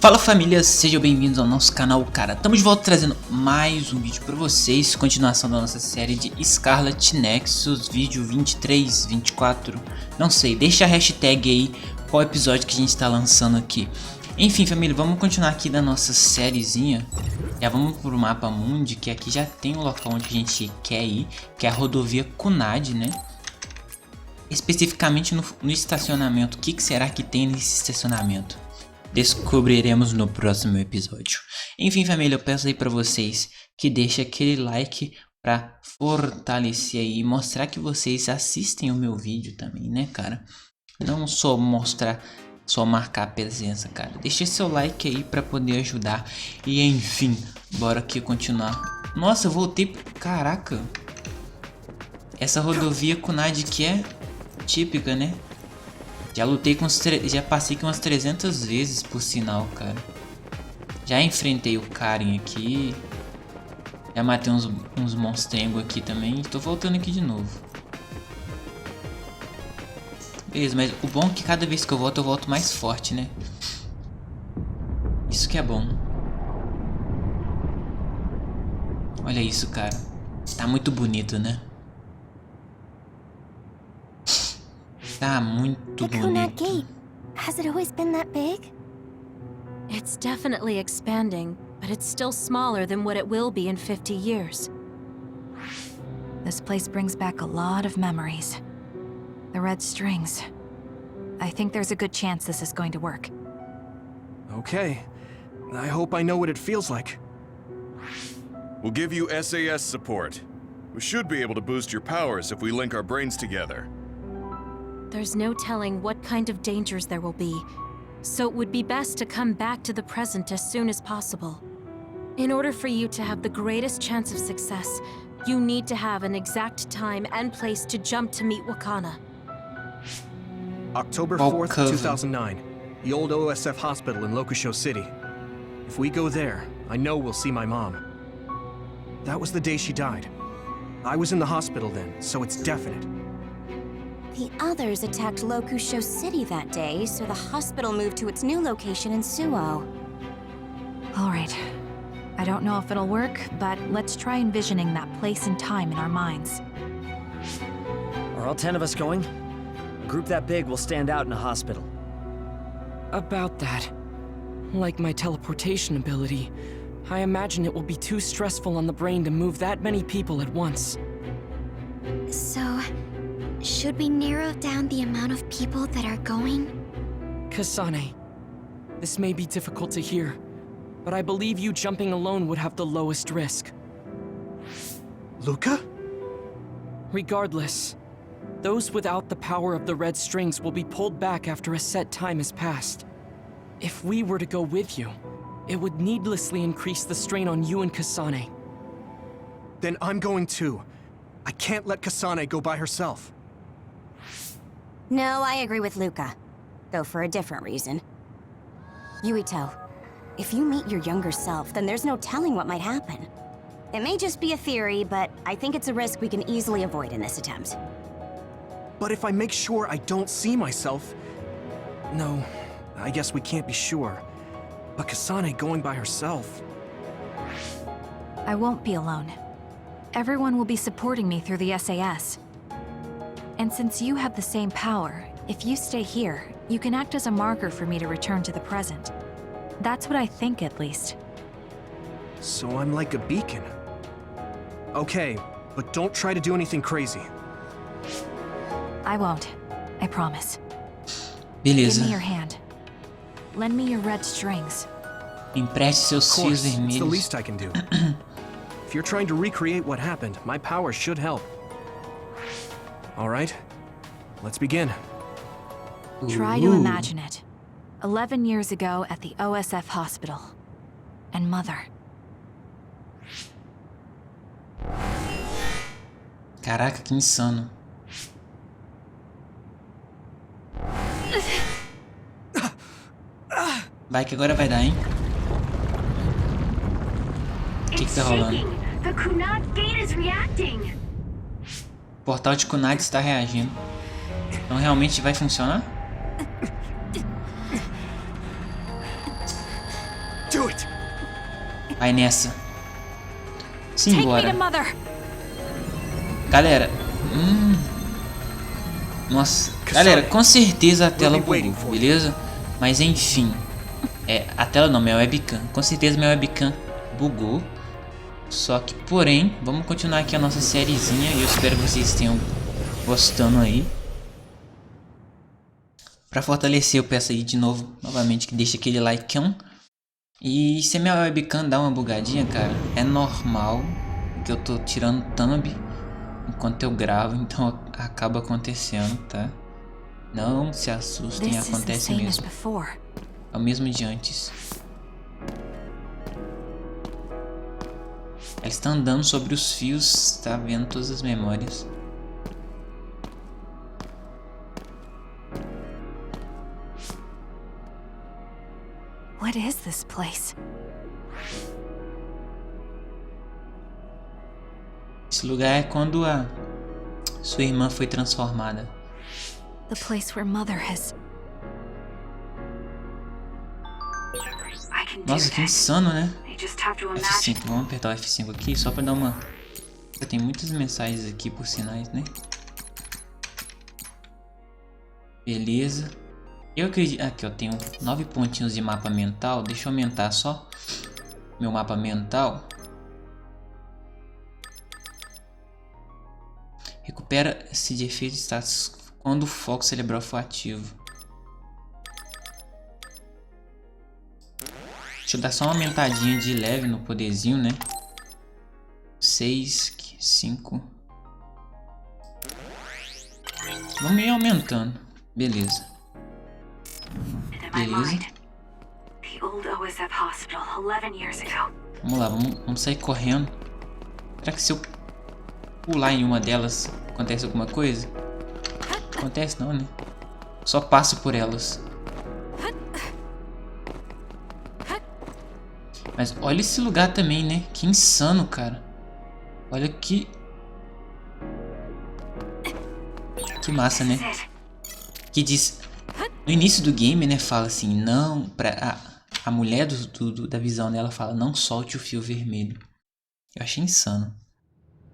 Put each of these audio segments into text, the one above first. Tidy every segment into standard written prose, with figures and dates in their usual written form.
Fala família, sejam bem-vindos ao nosso canal, cara. Estamos de volta trazendo mais um vídeo para vocês, continuação da nossa série de SCARLET NEXUS, vídeo 23, 24, não sei, deixa a hashtag aí qual episódio que a gente está lançando aqui. Enfim família, vamos continuar aqui da nossa sériezinha. Já vamos pro mapa mundi, que aqui já tem o local onde a gente quer ir, que é a rodovia Kunad, né? Especificamente no estacionamento. O que será que tem nesse estacionamento? Descobriremos no próximo episódio. Enfim família, eu peço aí pra vocês que deixem aquele like pra fortalecer aí e mostrar que vocês assistem o meu vídeo também, né cara? Não só mostrar, só marcar a presença, cara. Deixa seu like aí pra poder ajudar. E enfim, bora aqui continuar. Nossa, eu voltei, caraca. Essa rodovia Kunad que é típica, né? Já lutei com já passei aqui umas 300 vezes por sinal, cara. Já enfrentei o Karen aqui. Já matei uns monstrengos aqui também. E tô voltando aqui de novo. Beleza, mas o bom é que cada vez que eu volto mais forte, né? Isso que é bom. Olha isso, cara. Tá muito bonito, né? Tá muito bonito. Gate. Has it always been that big? It's definitely expanding, but it's still smaller than what it will be in 50 years. This place brings back a lot of memories. The red strings. I think there's a good chance this is going to work. Okay. I hope I know what it feels like. We'll give you SAS support. We should be able to boost your powers if we link our brains together. There's no telling what kind of dangers there will be, so it would be best to come back to the present as soon as possible. In order for you to have the greatest chance of success, you need to have an exact time and place to jump to meet Wakana. October 4th, 2009. The old OSF hospital in Lokusho City. If we go there, I know we'll see my mom. That was the day she died. I was in the hospital then, so it's definite. The others attacked Lokusho City that day, so the hospital moved to its new location in Suo. Alright. I don't know if it'll work, but let's try envisioning that place and time in our minds. Are all 10 of us going? A group that big will stand out in a hospital. About that. Like my teleportation ability, I imagine it will be too stressful on the brain to move that many people at once. So, should we narrow down the amount of people that are going? Kasane, this may be difficult to hear, but I believe you jumping alone would have the lowest risk. Luca? Regardless, those without the power of the red strings will be pulled back after a set time has passed. If we were to go with you, it would needlessly increase the strain on you and Kasane. Then I'm going too. I can't let Kasane go by herself. No, I agree with Luca. Though for a different reason. Yuito, if you meet your younger self, then there's no telling what might happen. It may just be a theory, but I think it's a risk we can easily avoid in this attempt. But if I make sure I don't see myself... No, I guess we can't be sure. But Kasane going by herself... I won't be alone. Everyone will be supporting me through the SAS. And since you have the same power, if you stay here, you can act as a marker for me to return to the present. That's what I think, at least. So I'm like a beacon. Okay, but don't try to do anything crazy. I won't. I promise. Beleza. Give me your hand. Lend me your red strings. Empreste seus Of fios course, it's the vermelhos. least I can do. If you're trying to recreate what happened, my power should help. Alright, let's begin. Try to imagine it. 11 years ago at the OSF hospital. And Mother. Caraca, que insano. Vai que agora vai dar, hein? O que tá rolando? The Kunad gate is reacting. O portal de Kunad está reagindo. Então realmente vai funcionar? Do it. Vai nessa. Take me to Simbora. Mother. Galera. Nossa. Galera, com certeza a tela bugou, beleza? Mas enfim. A tela não, minha webcam. Com certeza minha webcam bugou. Só que, porém, vamos continuar aqui a nossa sériezinha. E eu espero que vocês tenham gostando aí. Pra fortalecer, eu peço aí de novo, novamente, que deixe aquele likeão. E se a minha webcam dá uma bugadinha, cara, é normal. Porque eu tô tirando thumb enquanto eu gravo, então acaba acontecendo, tá? Não se assustem, acontece mesmo. É o mesmo de antes. Ela está andando sobre os fios, tá vendo todas as memórias. What is this place? Esse lugar é quando a sua irmã foi transformada. The place where Mother has... Nossa, que insano, né? F5, vamos apertar o F5 aqui só pra dar uma... Tem muitas mensagens aqui por sinais, né? Beleza. Eu acredito... Aqui, ó, tenho 9 pontinhos de mapa mental. Deixa eu aumentar só meu mapa mental. Recupera-se de efeito de status quando o foco cerebral for ativo. Deixa eu dar só uma aumentadinha de leve no poderzinho, né? 6, 5. Vamos ir aumentando. Beleza. Beleza. Vamos lá, vamos sair correndo. Será que se eu pular em uma delas acontece alguma coisa? Acontece não, né? Só passo por elas. Mas olha esse lugar também, né? Que insano, cara. Olha que... Que massa, né? Que diz... No início do game, né? Fala assim, não... A mulher da visão dela fala, não solte o fio vermelho. Eu achei insano.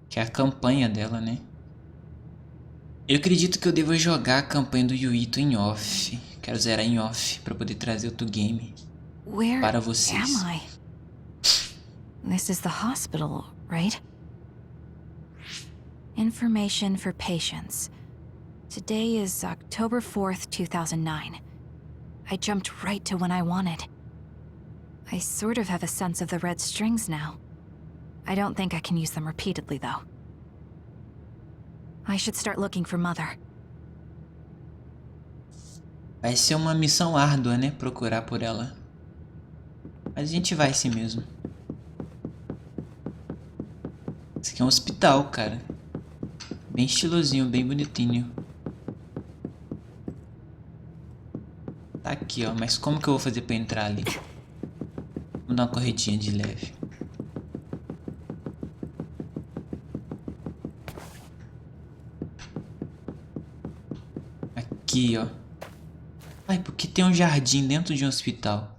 Que é a campanha dela, né? Eu acredito que eu devo jogar a campanha do Yuito em off. Quero zerar em off pra poder trazer outro game para vocês. Where am I? This is the hospital, right? Information for patients. Today is October 4th, 2009. I jumped right to when I wanted. I sort of have a sense of the red strings now. I don't think I can use them repeatedly, though. I should start looking for Mother. Vai ser uma missão árdua, né? Procurar por ela. Mas a gente vai assim mesmo. Esse aqui é um hospital, cara. Bem estilosinho, bem bonitinho. Tá aqui, ó. Mas como que eu vou fazer pra entrar ali? Vamos dar uma corridinha de leve. Aqui, ó. Ai, porque tem um jardim dentro de um hospital?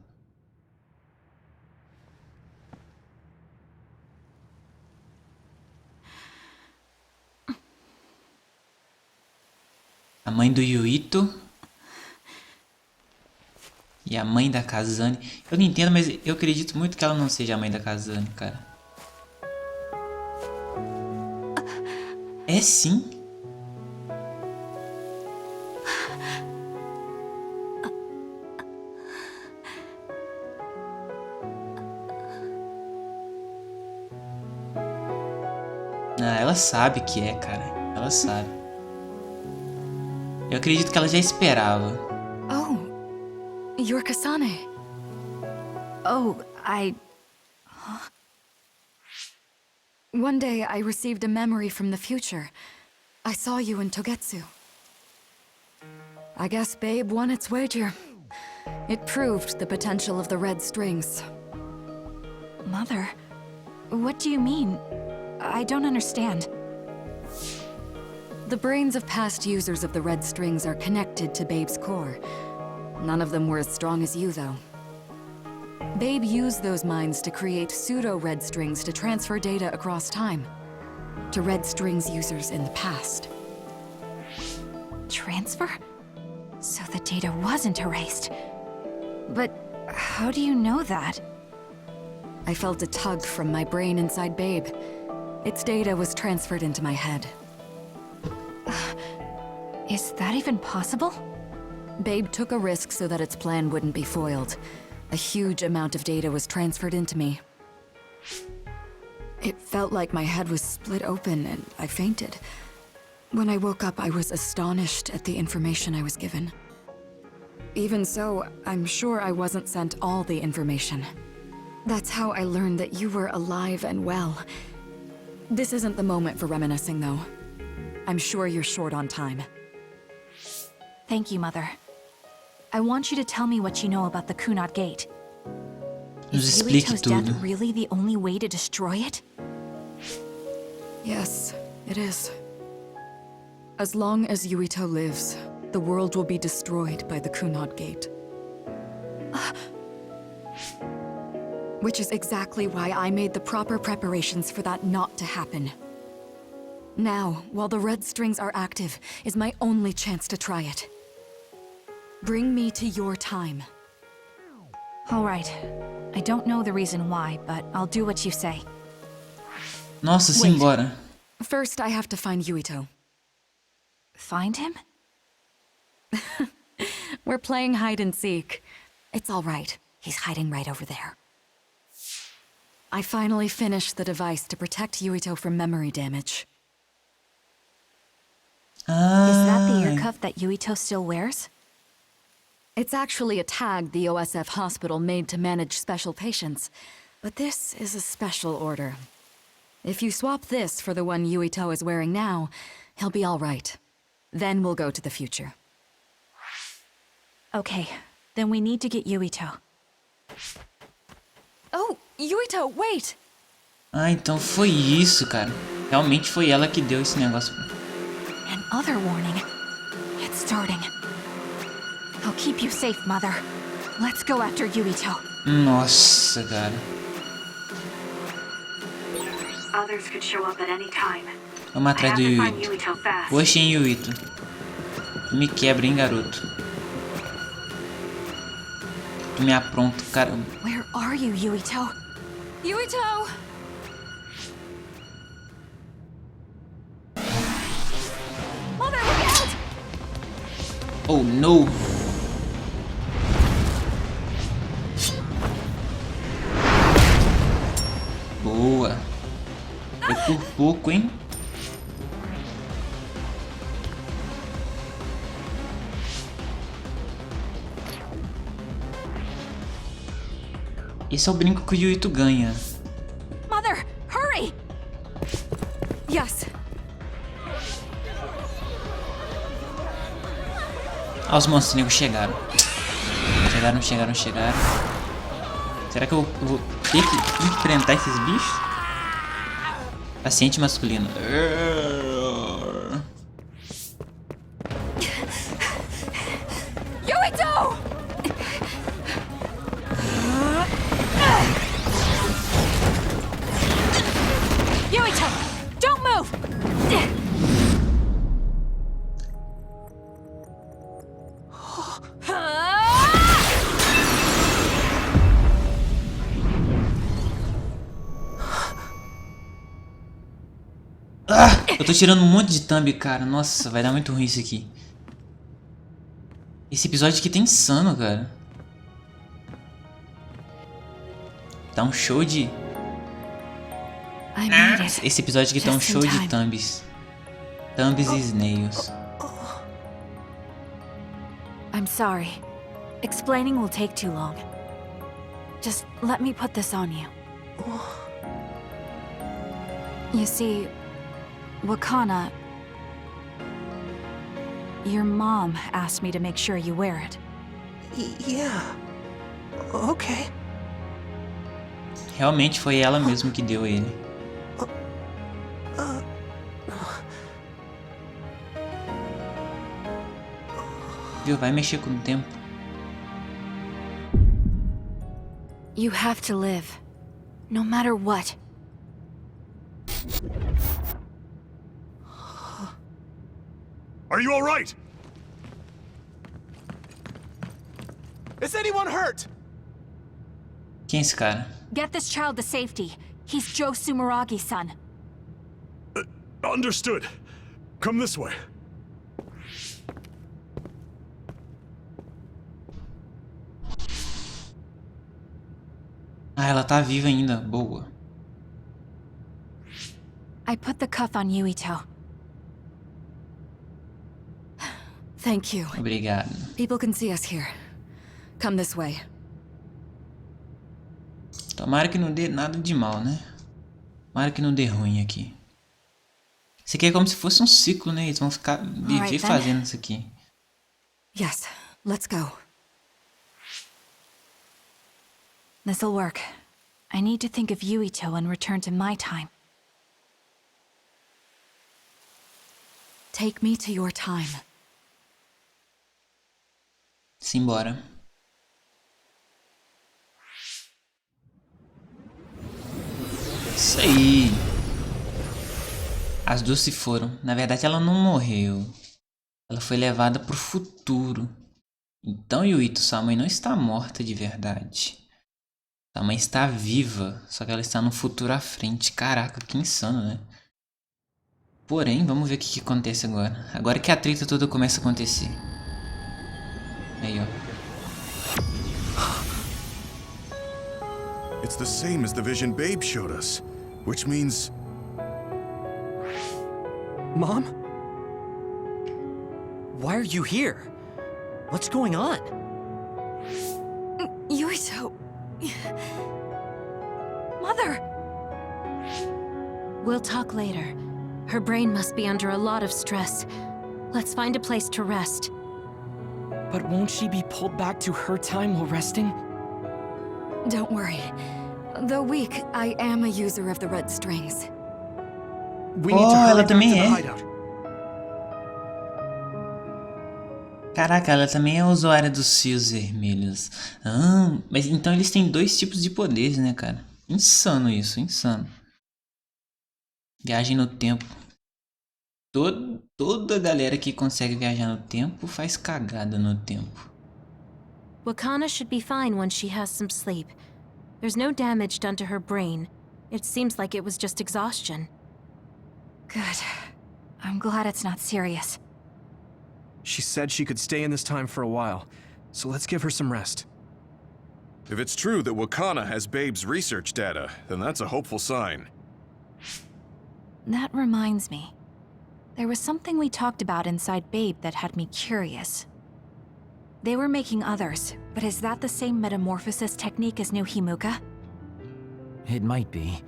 A mãe do Yuito. E a mãe da Kasane. Eu não entendo, mas eu acredito muito que ela não seja a mãe da Kasane, cara. É sim. Ah, ela sabe que é, cara. Ela sabe. Eu acredito que ela já esperava. Oh, you're Kasane. Oh, One day I received a memory from the future. I saw you in Togetsu. I guess Babe won its wager. It proved the potential of the red strings. Mother, what do you mean? I don't understand. The brains of past users of the red strings are connected to Babe's core. None of them were as strong as you, though. Babe used those minds to create pseudo-red strings to transfer data across time to red strings users in the past. Transfer? So the data wasn't erased. But how do you know that? I felt a tug from my brain inside Babe. Its data was transferred into my head. Is that even possible? Babe took a risk so that its plan wouldn't be foiled. A huge amount of data was transferred into me. It felt like my head was split open and I fainted. When I woke up, I was astonished at the information I was given. Even so, I'm sure I wasn't sent all the information. That's how I learned that you were alive and well. This isn't the moment for reminiscing, though. I'm sure you're short on time. Thank you, Mother. I want you to tell me what you know about the Kunad Gate. Is Yuito's death really the only way to destroy it? Yes, it is. As long as Yuito lives, the world will be destroyed by the Kunad Gate. Which is exactly why I made the proper preparations for that not to happen. Now, while the red strings are active, is my only chance to try it. Bring me to your time. All right. I don't know the reason why, but I'll do what you say. Nossa, simbora. First, I have to find Yuito. Find him? We're playing hide and seek. It's all right. He's hiding right over there. I finally finished the device to protect Yuito from memory damage. Is that the ear cuff that Yuito still wears? It's actually a tag the OSF hospital made to manage special patients, but this is a special order. If you swap this for the one Yuito is wearing now, he'll be all right. Then we'll go to the future. Okay, then we need to get Yuito. Oh, Yuito, wait! Ah, então foi isso, cara. Realmente foi ela que deu esse negócio. Another warning. It's starting. I'll keep you safe, Mother. Let's go after Yuito. Nossa, cara. Others could show up at any time. Vamos atrás do Yuito. Oxe, hein, Yuito. Tu me quebra, hein, garoto. Tu me apronta, caramba. Where are you, Yuito? Yuito! Mother, look out! Oh, no. Boa. Foi por pouco, hein? Esse é o brinco que o Yuito ganha. Mother, hurry! Yes. Ah, os monstrinhos chegaram. Chegaram. Será que eu vou ter que enfrentar esses bichos? Paciente masculino. Yuito! Yuito, don't move! Ah, eu tô tirando um monte de thumb, cara. Nossa, vai dar muito ruim isso aqui. Esse episódio aqui tá insano, cara. Tá um show de... Esse episódio aqui tá um show de thumbs. Thumbs e snails. I'm sorry. Explaining will take too long. Just let me put this on you. You see, Wakana... Your mom asked me to make sure you wear it. Yeah. Okay. Realmente foi ela mesmo que deu ele. Viu? Vai mexer com o tempo. You have to live. No matter what. Are you all right? Is anyone hurt? Quem é esse cara? Get this child to safety. He's Joe Sumeragi's son. Understood. Come this way. Ah, ela tá viva ainda. Boa. I put the cuff on Yuito. Thank you. Obrigado. People can see us here. Come this way. Tomara que não dê nada de mal, né? Tomara que não dê ruim aqui. Isso aqui é como se fosse um ciclo, né? Eles vão ficar viver fazendo isso aqui. Yes, let's go. This'll work. I need to think of Yuito and return to my time. Take me to your time. Simbora. Isso aí. As duas se foram. Na verdade, ela não morreu. Ela foi levada pro futuro. Então, Yuito, sua mãe não está morta de verdade. Sua mãe está viva, só que ela está no futuro à frente. Caraca, que insano, né? Porém, vamos ver o que acontece agora. Agora que a treta toda começa a acontecer. Aí, ó. It's the same as the vision Babe showed us, which means... Mom? Why are you here? What's going on? Yuito... Mother! We'll talk later. Her brain must be under a lot of stress. Let's find a place to rest. But won't she be pulled back to her time while resting? Don't worry. Though weak, I am a user of the red strings. We need to hurry ela back to também the é. hideout. Caraca, ela também é usuária dos fios vermelhos. Ah, mas então eles têm dois tipos de poderes, né, cara? Insano isso, insano. Viagem no tempo. Toda galera que consegue viajar no tempo faz cagada no tempo. Wakana should be fine when she has some sleep. There's no damage done to her brain. It seems like it was just exhaustion. Good. I'm glad it's not serious. She said she could stay in this time for a while, so let's give her some rest. If it's true that Wakana has Babe's research data, then that's a hopeful sign. That reminds me. There was something we talked about inside Babe that had me curious. They were making others, but is that the same metamorphosis technique as New Himuka? It might be.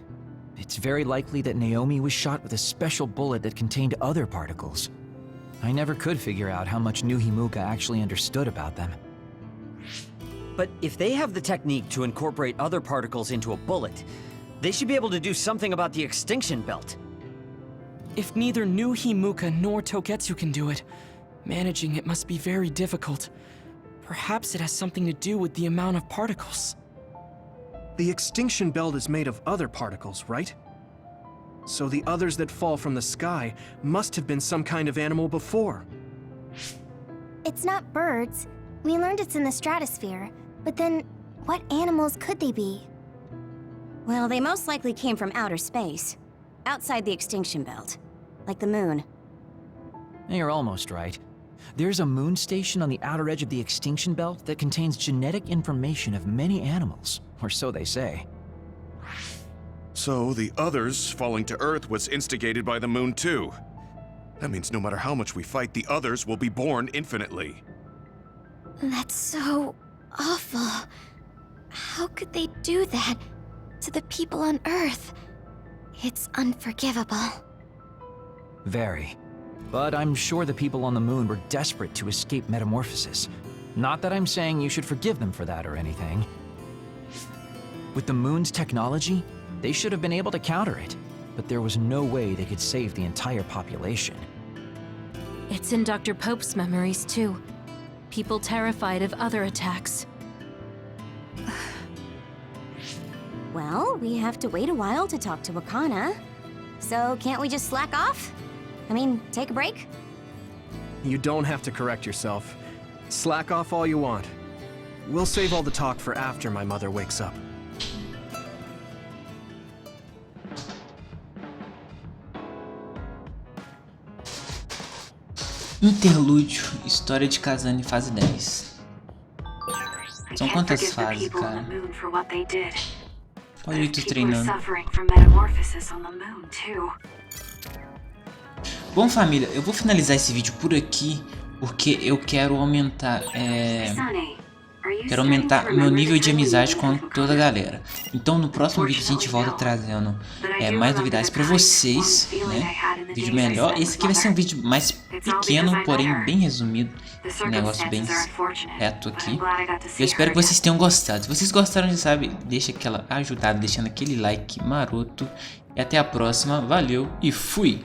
It's very likely that Naomi was shot with a special bullet that contained other particles. I never could figure out how much New Himuka actually understood about them. But if they have the technique to incorporate other particles into a bullet, they should be able to do something about the extinction belt. If neither New Himuka nor Togetsu can do it, managing it must be very difficult. Perhaps it has something to do with the amount of particles. The extinction belt is made of other particles, right? So the others that fall from the sky must have been some kind of animal before. It's not birds. We learned it's in the stratosphere. But then, what animals could they be? Well, they most likely came from outer space. Outside the extinction belt. Like the moon. You're almost right. There's a moon station on the outer edge of the extinction belt that contains genetic information of many animals, or so they say. So the others falling to Earth was instigated by the moon too. That means no matter how much we fight, the others will be born infinitely. That's so awful. How could they do that to the people on Earth? It's unforgivable. Very. But I'm sure the people on the moon were desperate to escape metamorphosis. Not that I'm saying you should forgive them for that or anything. With the moon's technology, they should have been able to counter it, but there was no way they could save the entire population. It's in Dr. Pope's memories, too. People terrified of other attacks. Well, we have to wait a while to talk to Wakana. So can't we just slack off? I mean, take a break? You don't have to correct yourself. Slack off all you want. We'll save all the talk for after my mother wakes up. Interlúdio, história de Kasane, fase 10. São quantas fases, cara? Olha eu tô treinando. Bom, família, eu vou finalizar esse vídeo por aqui, porque eu quero aumentar, meu nível de amizade com toda a galera. Então no próximo vídeo a gente volta trazendo mais novidades pra vocês, né? Vídeo melhor. Esse aqui vai ser um vídeo mais pequeno, porém bem resumido. Um negócio bem reto aqui. Eu espero que vocês tenham gostado. Se vocês gostaram, já sabe, deixa aquela ajudada, deixando aquele like maroto. E até a próxima. Valeu e fui!